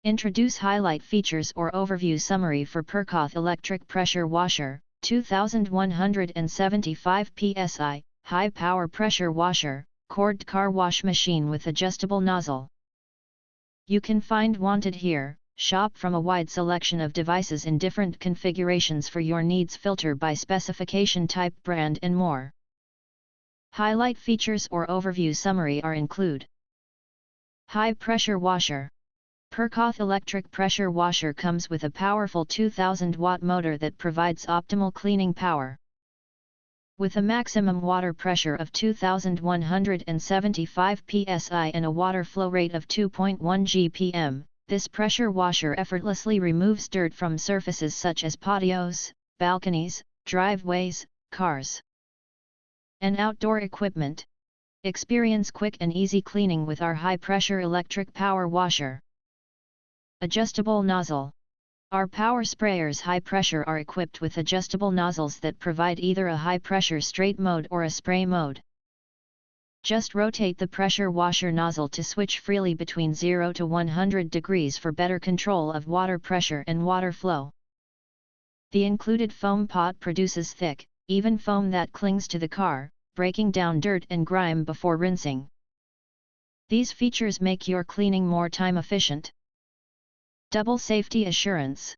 Introduce highlight features or overview summary for Pircaath electric pressure washer, 2175 psi, high power pressure washer, corded car wash machine with adjustable nozzle. You can find wanted here. Shop from a wide selection of devices in different configurations for your needs, filter by specification, type, brand and more. Highlight features or overview summary are include. High pressure washer. Pircaath electric pressure washer comes with a powerful 2000 watt motor that provides optimal cleaning power. With a maximum water pressure of 2175 psi and a water flow rate of 2.1 GPM, this pressure washer effortlessly removes dirt from surfaces such as patios, balconies, driveways, cars, and outdoor equipment. Experience quick and easy cleaning with our high-pressure electric power washer. Adjustable nozzle. Our power sprayers high pressure are equipped with adjustable nozzles that provide either a high-pressure straight mode or a spray mode. Just rotate the pressure washer nozzle to switch freely between 0 to 100 degrees for better control of water pressure and water flow. The included foam pot produces thick, even foam that clings to the car, breaking down dirt and grime before rinsing. These features make your cleaning more time efficient. Double safety assurance.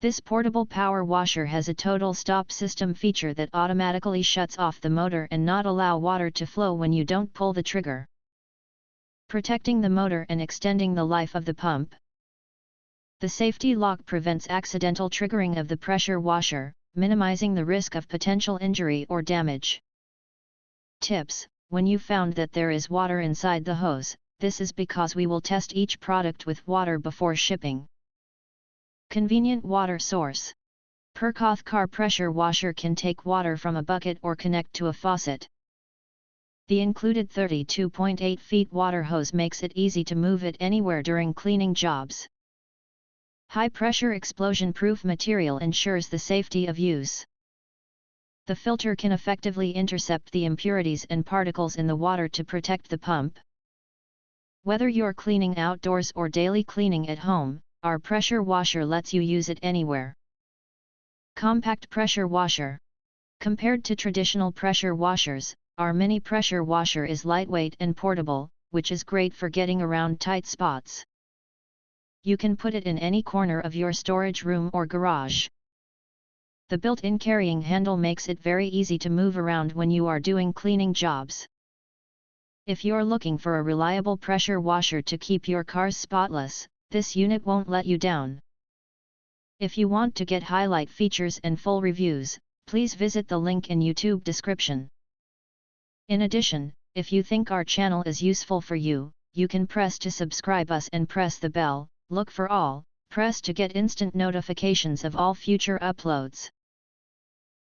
This portable power washer has a total stop system feature that automatically shuts off the motor and not allow water to flow when you don't pull the trigger, protecting the motor and extending the life of the pump. The safety lock prevents accidental triggering of the pressure washer, minimizing the risk of potential injury or damage. Tips: when you found that there is water inside the hose, this is because we will test each product with water before shipping. Convenient water source. Pircaath car pressure washer can take water from a bucket or connect to a faucet. The included 32.8 feet water hose makes it easy to move it anywhere during cleaning jobs. High pressure explosion-proof material ensures the safety of use. The filter can effectively intercept the impurities and particles in the water to protect the pump. Whether you're cleaning outdoors or daily cleaning at home, our pressure washer lets you use it anywhere. Compact pressure washer. Compared to traditional pressure washers, our mini pressure washer is lightweight and portable, which is great for getting around tight spots. You can put it in any corner of your storage room or garage. The built-in carrying handle makes it very easy to move around when you are doing cleaning jobs. If you're looking for a reliable pressure washer to keep your cars spotless, this unit won't let you down. If you want to get highlight features and full reviews, please visit the link in YouTube description. In addition, if you think our channel is useful for you, you can press to subscribe us and press the bell, look for all, press to get instant notifications of all future uploads.